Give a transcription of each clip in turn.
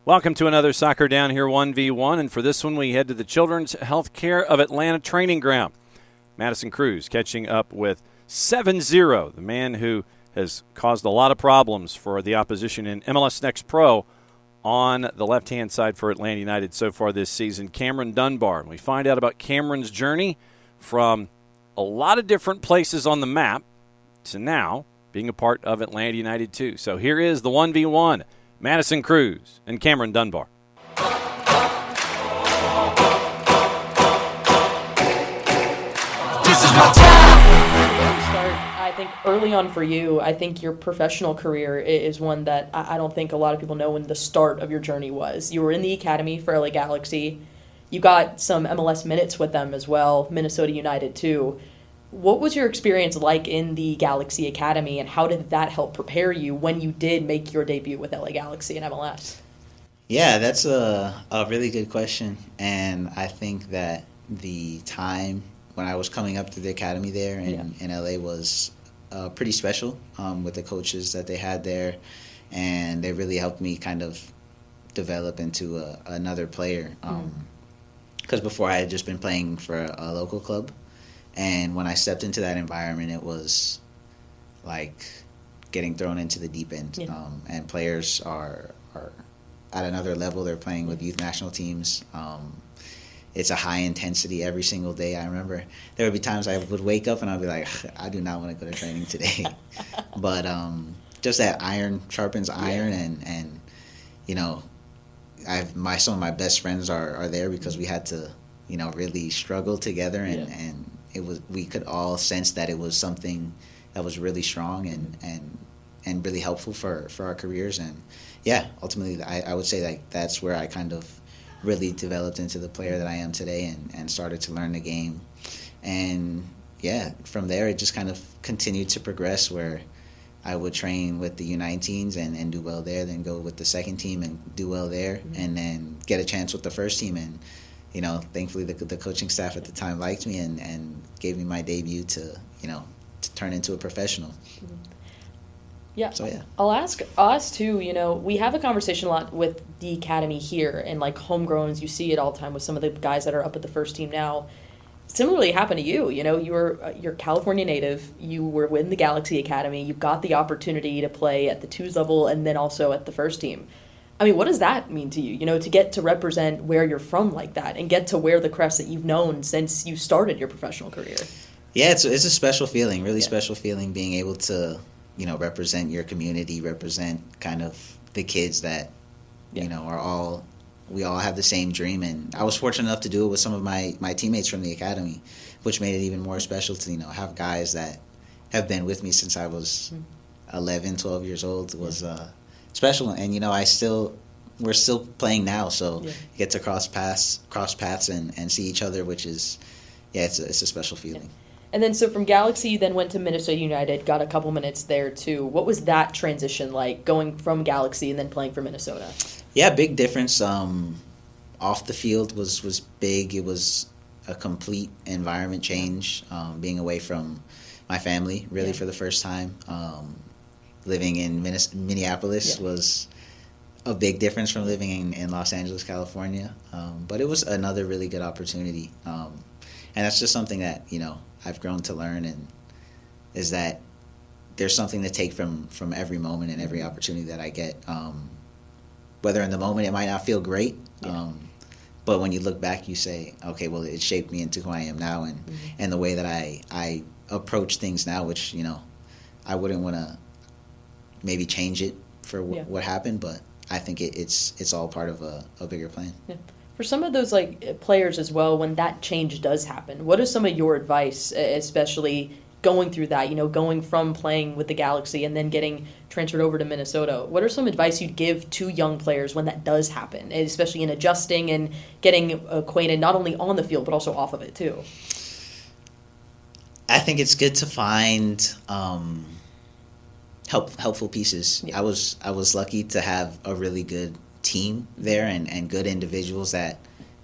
Welcome to another Soccer Down Here 1v1, and for this one we head to the Children's Healthcare of Atlanta training ground. Madison Cruz catching up with 7-0, the man who has caused a lot of problems for the opposition in MLS Next Pro on the left-hand side for Atlanta United so far this season, Cameron Dunbar. And we find out about Cameron's journey from a lot of different places on the map to now being a part of Atlanta United too. So here is the 1v1. Madison Cruz and Cameron Dunbar. This is my time. I think early on for you, I think your professional career is one that I don't think a lot of people know when the start of your journey was. You were in the academy for LA Galaxy. You got some MLS minutes with them as well, Minnesota United too. What was your experience like in the Galaxy Academy, and how did that help prepare you when you did make your debut with LA Galaxy and MLS? Yeah, that's a really good question. And I think that the time when I was coming up to the academy there in LA was pretty special with the coaches that they had there. And they really helped me kind of develop into another player. Because before I had just been playing for a local club. And when I stepped into that environment, it was like getting thrown into the deep end. And players are at another level. They're playing with youth national teams. It's a high intensity every single day. I remember there would be times I would wake up and I'd be like, I do not want to go to training today. But just that iron sharpens iron. And you know, some of my best friends are there because we had to, you know, really struggle together and we could all sense that it was something that was really strong and really helpful for our careers. And yeah, ultimately I would say that that's where I kind of really developed into the player that I am today and started to learn the game. And yeah, from there it just kind of continued to progress, where I would train with the U19s and do well there, then go with the second team and do well there, and then get a chance with the first team. And you know, thankfully the coaching staff at the time liked me and gave me my debut to turn into a professional. Yeah. So yeah. I'll ask us too, you know, we have a conversation a lot with the academy here, and like homegrowns, you see it all the time with some of the guys that are up at the first team now. Similarly happened to you. You know, you're California native. You were in the Galaxy Academy. You got the opportunity to play at the 2's level and then also at the first team. I mean, what does that mean to you, you know, to get to represent where you're from like that and get to wear the crest that you've known since you started your professional career? Yeah, it's a special feeling, really special feeling, being able to, you know, represent your community, represent kind of the kids that, you know, we all have the same dream. And I was fortunate enough to do it with some of my teammates from the academy, which made it even more special to, you know, have guys that have been with me since I was 11, 12 years old was special. And you know, we're still playing now, so you get to cross paths and see each other, which is it's a special feeling. And then so from Galaxy you then went to Minnesota United, got a couple minutes there too. What was that transition like, going from Galaxy and then playing for Minnesota? Yeah, big difference. Off the field was big. It was a complete environment change, being away from my family really for the first time. Living in Minneapolis was a big difference from living in Los Angeles, California. But it was another really good opportunity. And that's just something that, you know, I've grown to learn, and is that there's something to take from every moment and every opportunity that I get. Whether in the moment it might not feel great, but when you look back, you say, okay, well, it shaped me into who I am now, and the way that I approach things now, which, you know, I wouldn't want to maybe change it for what happened, but I think it's all part of a bigger plan. Yeah. For some of those like players as well, when that change does happen, what is some of your advice, especially going through that, you know, going from playing with the Galaxy and then getting transferred over to Minnesota? What are some advice you'd give to young players when that does happen, especially in adjusting and getting acquainted not only on the field but also off of it too? I think it's good to find helpful pieces. I was lucky to have a really good team there and good individuals that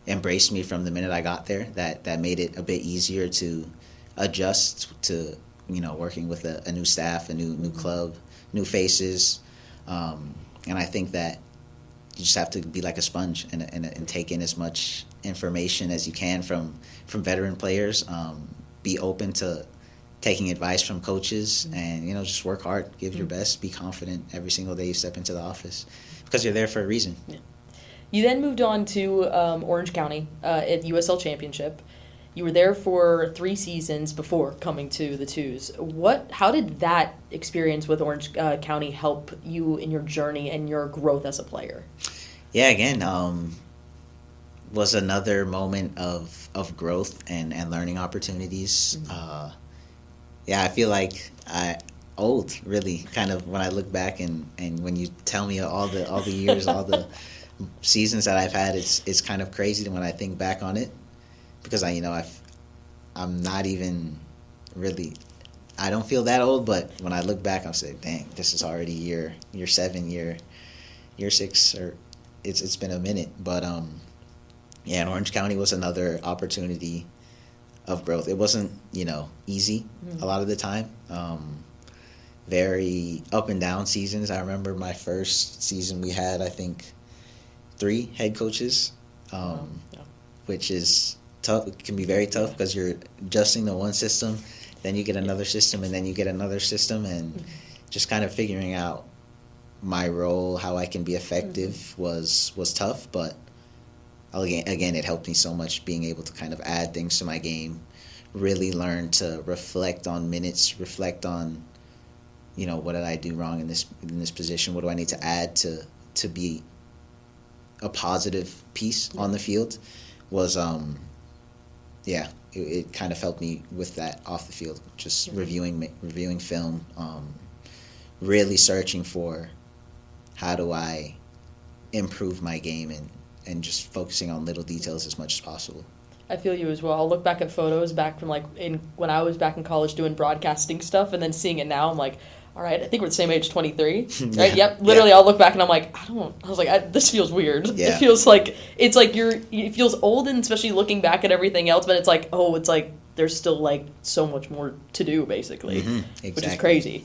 embraced me from the minute I got there, that made it a bit easier to adjust to, you know, working with a new staff, a new club, new faces. And I think that just have to be like a sponge and take in as much information as you can from veteran players. Be open to taking advice from coaches, and just work hard, give your best, be confident every single day you step into the office, because you're there for a reason. Yeah. You then moved on to Orange County at USL Championship. You were there for 3 seasons before coming to the 2's. How did that experience with Orange County help you in your journey and your growth as a player? Yeah, again, was another moment of growth and learning opportunities. I feel like old, really, kind of, when I look back and when you tell me all the years, all the seasons that I've had, it's kind of crazy when I think back on it, because I'm not even really, I don't feel that old, but when I look back, I'm saying, dang, this is already year 7, year 6, or it's been a minute. But and Orange County was another opportunity of growth. It wasn't easy a lot of the time. Very up and down seasons. I remember my first season, we had, I think, 3 head coaches, which is tough. It can be very tough because you're adjusting to one system, then you get another system, and then you get another system, and just kind of figuring out my role, how I can be effective was tough. But again, it helped me so much, being able to kind of add things to my game, really learn to reflect on minutes, reflect on, what did I do wrong in this position? What do I need to add to be a positive piece on the field? Was it kind of helped me with that off the field, just reviewing film, really searching for how do I improve my game, and just focusing on little details as much as possible. I feel you as well. I'll look back at photos back from when I was back in college doing broadcasting stuff, and then seeing it now, I'm like, all right, I think we're the same age, 23. Right? Yep. Literally, I'll look back and I'm like, this feels weird. Yeah. It feels like, it feels old, and especially looking back at everything else, but it's like, there's still so much more to do, basically, Exactly. Which is crazy.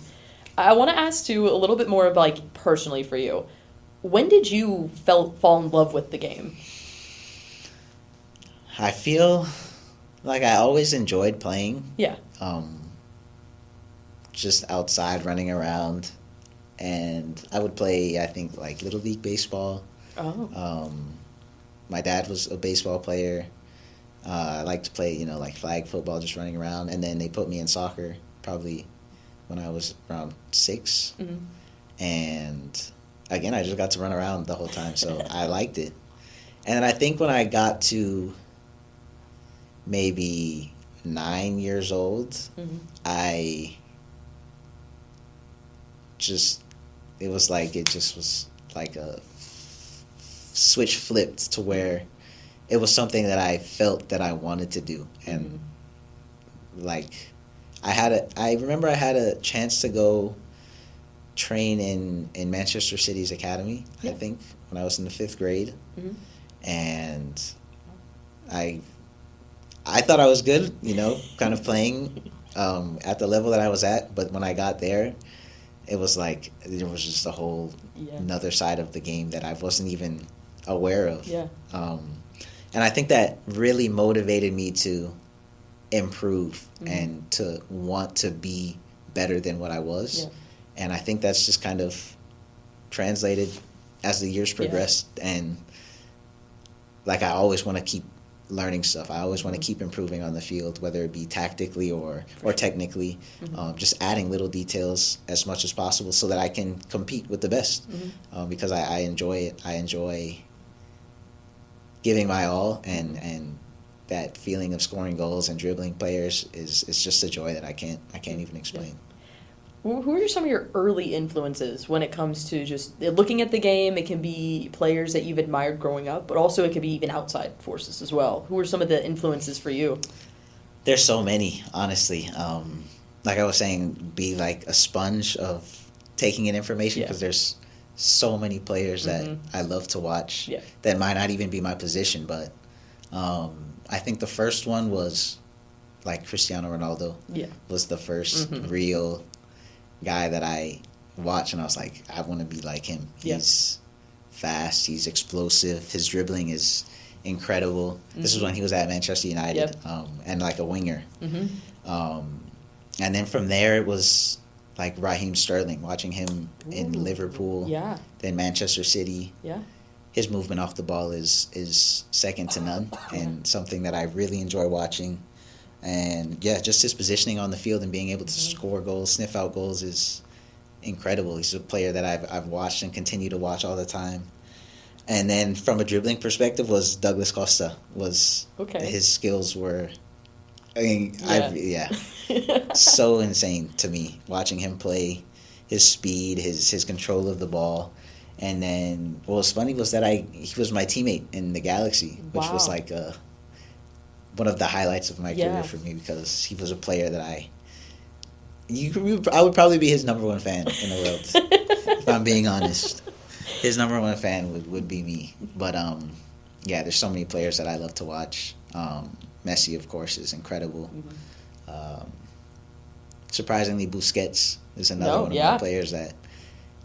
I want to ask too a little bit more of personally for you. When did you fall in love with the game? I feel like I always enjoyed playing. Yeah. Just outside running around, and I would play, I think, Little League baseball. My dad was a baseball player. I liked to play, flag football, just running around, and then they put me in soccer probably when I was around 6. And again, I just got to run around the whole time, so I liked it. And I think when I got to maybe 9 years old, it was like a switch flipped to where it was something that I felt that I wanted to do. And I remember I had a chance to go train in Manchester City's academy, I think, when I was in the 5th grade. And I thought I was good, kind of playing at the level that I was at. But when I got there, it was like there was just a whole another side of the game that I wasn't even aware of. And I think that really motivated me to improve and to want to be better than what I was. And I think that's just kind of translated as the years progressed. And I always want to keep learning stuff. I always want to keep improving on the field, whether it be tactically or technically, just adding little details as much as possible so that I can compete with the best, because I enjoy it. I enjoy giving my all, and that feeling of scoring goals and dribbling players is just a joy that I can't even explain. Who are some of your early influences when it comes to just looking at the game? It can be players that you've admired growing up, but also it could be even outside forces as well. Who are some of the influences for you? There's so many, honestly. Like I was saying, be like a sponge of taking in information, because there's so many players that I love to watch that might not even be my position. But I think the first one was Cristiano Ronaldo. Was the first real guy that I watched, and I was like, I want to be like him. He's fast. He's explosive. His dribbling is incredible. This is when he was at Manchester United, and like a winger. And then from there, it was like Raheem Sterling, watching him in Liverpool, then Manchester City. His movement off the ball is second to none, and something that I really enjoy watching. And just his positioning on the field and being able to score goals, sniff out goals is incredible. He's a player that I've watched and continue to watch all the time. And then from a dribbling perspective was Douglas Costa. His skills were, so insane to me watching him play. His speed, his control of the ball. And then what was funny was that he was my teammate in the Galaxy, which was like one of the highlights of my career for me, because he was a player that I would probably be his number one fan in the world, if I'm being honest. His number one fan would be me. But there's so many players that I love to watch. Messi, of course, is incredible. Surprisingly, Busquets is another one of my players that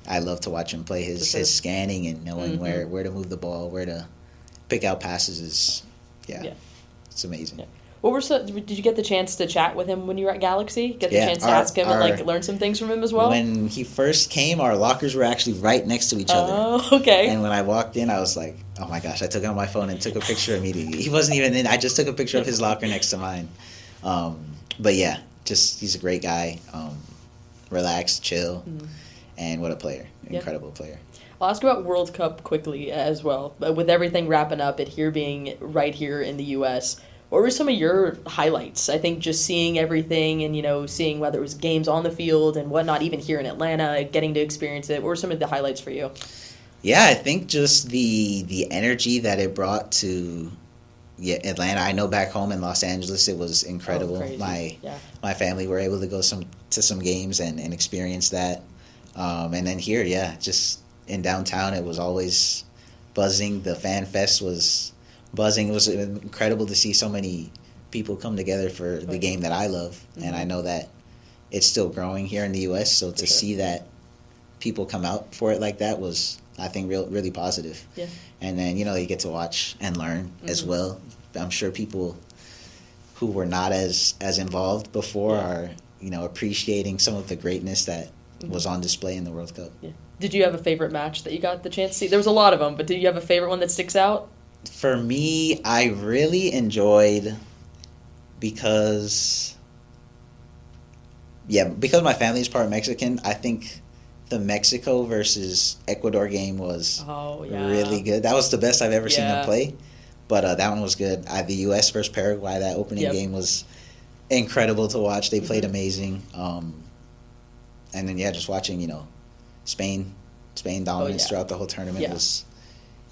I love to watch him play. His scanning and knowing where to move the ball, where to pick out passes is it's amazing. Did you get the chance to chat with him when you were at Galaxy? Get the chance to ask him and learn some things from him as well? When he first came, our lockers were actually right next to each other. Oh, okay. And when I walked in, I was like, oh my gosh, I took out my phone and took a picture immediately. He wasn't even in. I just took a picture of his locker next to mine. But he's a great guy. Relaxed, chill, and what a player. Incredible player. I'll ask about World Cup quickly as well. With everything wrapping up, it here being right here in the U.S., what were some of your highlights? I think just seeing everything and, seeing whether it was games on the field and whatnot, even here in Atlanta, getting to experience it. What were some of the highlights for you? Yeah, I think just the energy that it brought to Atlanta. I know back home in Los Angeles it was incredible. My family were able to go to some games and experience that. And then here, just in downtown, it was always buzzing. The fan fest was buzzing. It was incredible to see so many people come together for the game that I love. And I know that it's still growing here in the U.S., so to see that people come out for it like that was, I think, really positive. Yeah. And then, you get to watch and learn as well. I'm sure people who were not as involved before are, appreciating some of the greatness that was on display in the World Cup. Yeah. Did you have a favorite match that you got the chance to see? There was a lot of them, but did you have a favorite one that sticks out? For me, I really enjoyed because my family is part Mexican, I think the Mexico versus Ecuador game was really good. That was the best I've ever seen them play. But that one was good. The U.S. versus Paraguay, that opening game was incredible to watch. They played amazing. And then, just watching, Spain dominance throughout the whole tournament was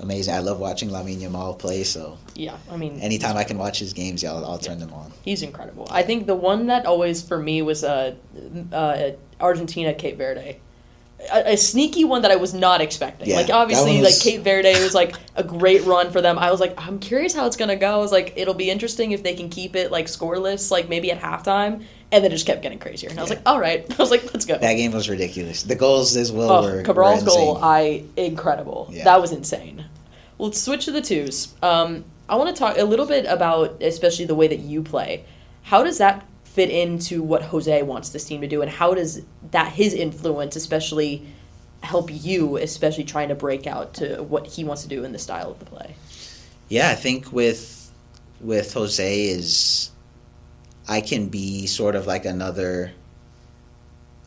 amazing. I love watching Lamine Yamal play, so anytime I can watch his games, I'll turn them on. He's incredible. I think the one that always, for me, was Argentina, Cape Verde. A sneaky one that I was not expecting. Obviously, Cape Verde was, a great run for them. I was like, I'm curious how it's going to go. I was like, it'll be interesting if they can keep it, scoreless, maybe at halftime. And then it just kept getting crazier. And I was like, all right. I was like, let's go. That game was ridiculous. The goals as well were Cabral's insane. goal, incredible. Yeah. That was insane. Well, let's switch to the twos. I want to talk a little bit about, especially the way that you play. How does that fit into what Jose wants this team to do, and how does his influence especially help you, especially trying to break out to what he wants to do in the style of the play? Yeah, I think with Jose I can be sort of like another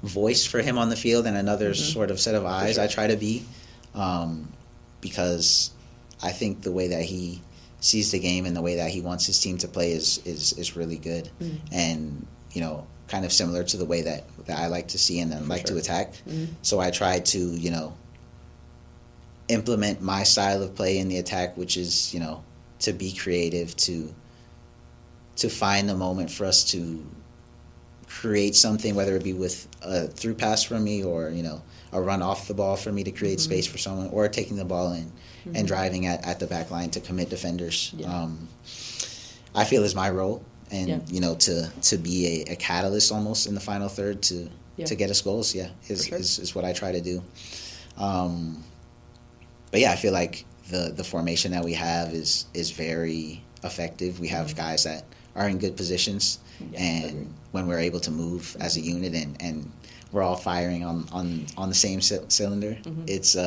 voice for him on the field and another sort of set of eyes. Sure. I try to be, because I think the way that he sees the game and the way that he wants his team to play is really good, and kind of similar to the way that I like to see and then to attack. So I try to implement my style of play in the attack, which is to be creative, to find the moment for us to create something, whether it be with a through pass from me or a run off the ball for me to create space for someone, or taking the ball in and driving at the back line to commit defenders. I feel is my role, and to be a catalyst almost in the final third to get us goals. Is what I try to do. but yeah, I feel like the formation that we have is very effective. We have guys that are in good positions, and when we're able to move as a unit and we're all firing on the same cylinder, it's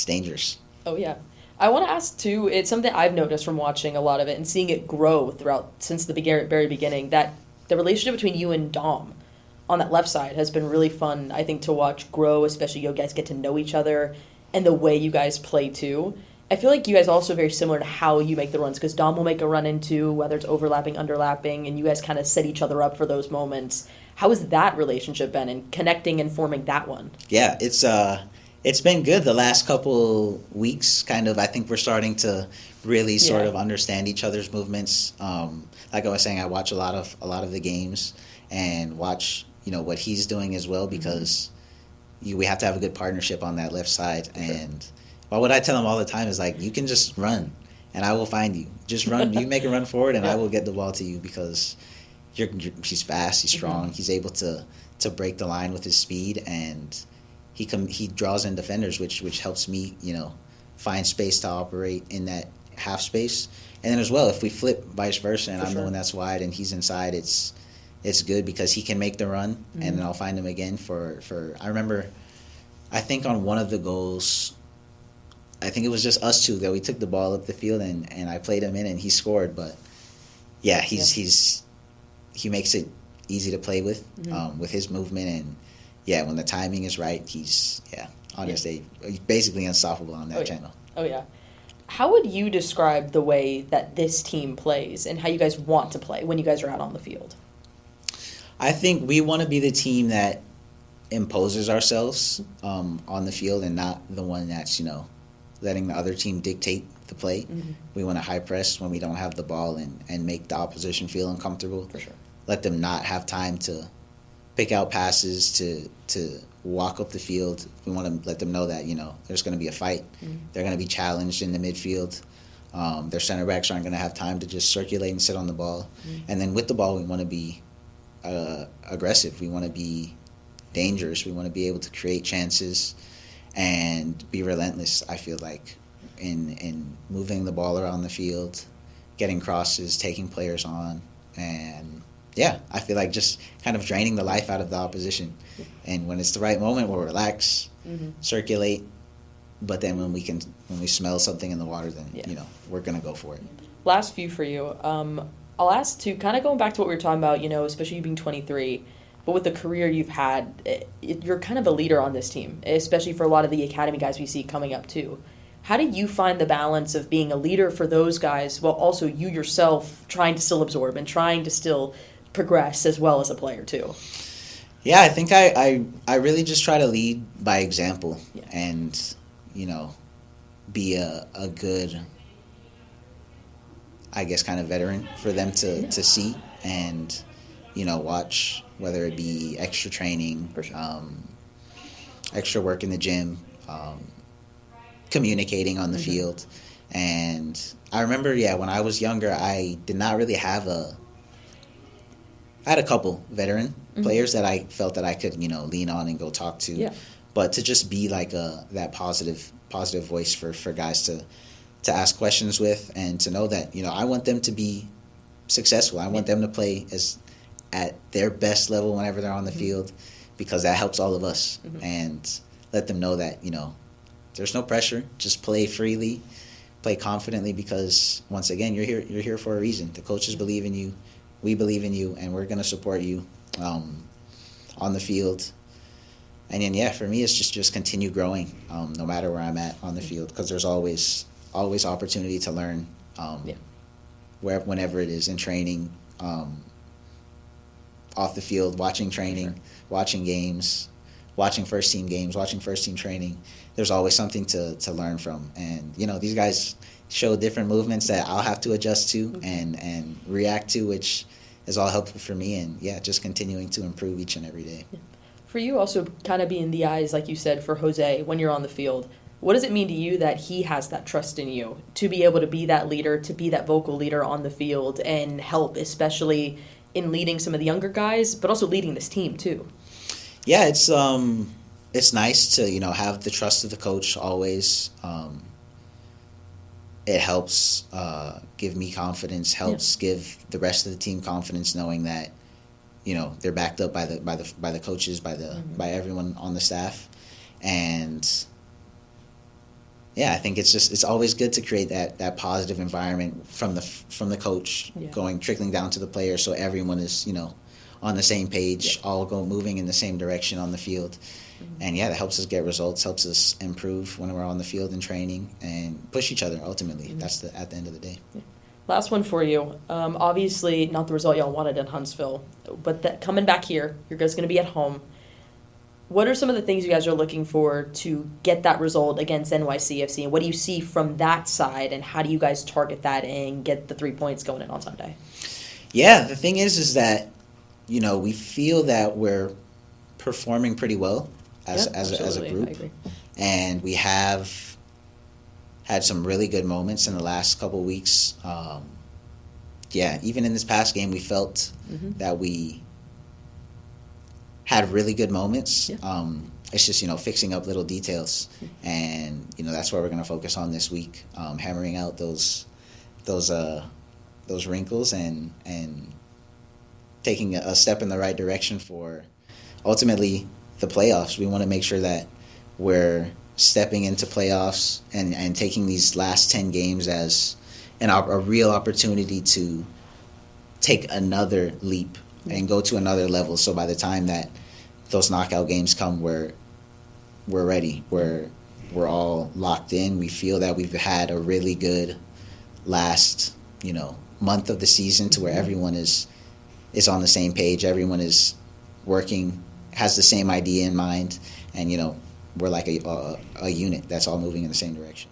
dangerous. Oh, yeah. I want to ask, too, it's something I've noticed from watching a lot of it and seeing it grow throughout since the very beginning, that the relationship between you and Dom on that left side has been really fun, I think, to watch grow, especially you guys get to know each other and the way you guys play, too. I feel like you guys are also very similar to how you make the runs, because Dom will make a run into, whether it's overlapping, underlapping, and you guys kind of set each other up for those moments. How has that relationship been, and connecting and forming that one? Yeah, it's been good the last couple weeks. Kind of, I think we're starting to really sort of understand each other's movements. Like I was saying, I watch a lot of the games and watch what he's doing as well, because we have to have a good partnership on that left side. And well, what I tell him all the time is, like, you can just run and I will find you. Just run. You make a run forward and I will get the ball to you, because he's fast, he's strong, he's able to break the line with his speed, and he draws in defenders, which helps me find space to operate in that half space. And then as well, if we flip vice versa and I'm the one that's wide and he's inside, it's good, because he can make the run and then I'll find him again for I remember, I think on one of the goals, I think it was just us two that we took the ball up the field and I played him in and he scored. But yeah, he makes it easy to play with his movement, and yeah, when the timing is right, he's basically unstoppable on that channel. Oh yeah. How would you describe the way that this team plays and how you guys want to play when you guys are out on the field? I think we want to be the team that imposes ourselves on the field, and not the one that's letting the other team dictate the play. We want to high press when we don't have the ball and make the opposition feel uncomfortable. For sure. Let them not have time to pick out passes, to walk up the field. We want to let them know that there's going to be a fight. They're going to be challenged in the midfield. Their center backs aren't going to have time to just circulate and sit on the ball. And then with the ball, we want to be aggressive. We want to be dangerous. We want to be able to create chances and be relentless. I feel like in moving the ball around the field, getting crosses, taking players on, and yeah, I feel like just kind of draining the life out of the opposition. And when it's the right moment, we'll relax, circulate. But then when we smell something in the water, then we're gonna go for it. Last few for you. I'll ask to kind of going back to what we were talking about. Especially you being 23, but with the career you've had, you're kind of a leader on this team, especially for a lot of the academy guys we see coming up too. How do you find the balance of being a leader for those guys while also you yourself trying to still absorb and trying to still progress as well as a player too? Yeah, I think I really just try to lead by example and, be a good, I guess, kind of veteran for them to see and, watch, whether it be extra training, extra work in the gym, communicating on the field. And I remember, when I was younger, I did not really have I had a couple veteran players that I felt that I could, lean on and go talk to. Yeah. But to just be like that positive voice for guys to ask questions with, and to know that, I want them to be successful. I want them to play at their best level whenever they're on the field, because that helps all of us. And let them know that, there's no pressure. Just play freely, play confidently, because once again, you're here for a reason. The coaches believe in you. We believe in you, and we're going to support you on the field. And then, for me, it's just continue growing no matter where I'm at on the field, because there's always opportunity to learn whenever it is, in training, off the field, watching training, watching games, watching first team games, watching first team training. There's always something to learn from. And, these guys show different movements that I'll have to adjust to and react to, which is all helpful for me. And, just continuing to improve each and every day. For you, also kind of being the eyes, like you said, for Jose when you're on the field, what does it mean to you that he has that trust in you to be able to be that leader, to be that vocal leader on the field and help, especially in leading some of the younger guys, but also leading this team too? Yeah, it's nice to, have the trust of the coach always. It helps give me confidence, helps give the rest of the team confidence, knowing that, they're backed up by the coaches, by everyone on the staff. And yeah, I think it's always good to create that positive environment from the coach trickling down to the players, so everyone is, on the same page, all moving in the same direction on the field. And that helps us get results, helps us improve when we're on the field and training, and push each other ultimately. That's at the end of the day. Last one for you. Obviously, not the result y'all wanted in Huntsville, but coming back here, you're guys going to be at home. What are some of the things you guys are looking for to get that result against NYCFC? And what do you see from that side, and how do you guys target that and get the 3 points going in on Sunday? Yeah, the thing is that, we feel that we're performing pretty well as a group. I agree. And we have had some really good moments in the last couple of weeks. Even in this past game, we felt that we had really good moments. It's just, fixing up little details. And, that's what we're going to focus on this week, hammering out those wrinkles and taking a step in the right direction for ultimately the playoffs. We want to make sure that we're stepping into playoffs and taking these last 10 games as a real opportunity to take another leap and go to another level. So by the time that those knockout games come, we're ready. We're all locked in. We feel that we've had a really good last, month of the season, to where everyone is on the same page. Everyone is working, has the same idea in mind, and we're like a unit that's all moving in the same direction.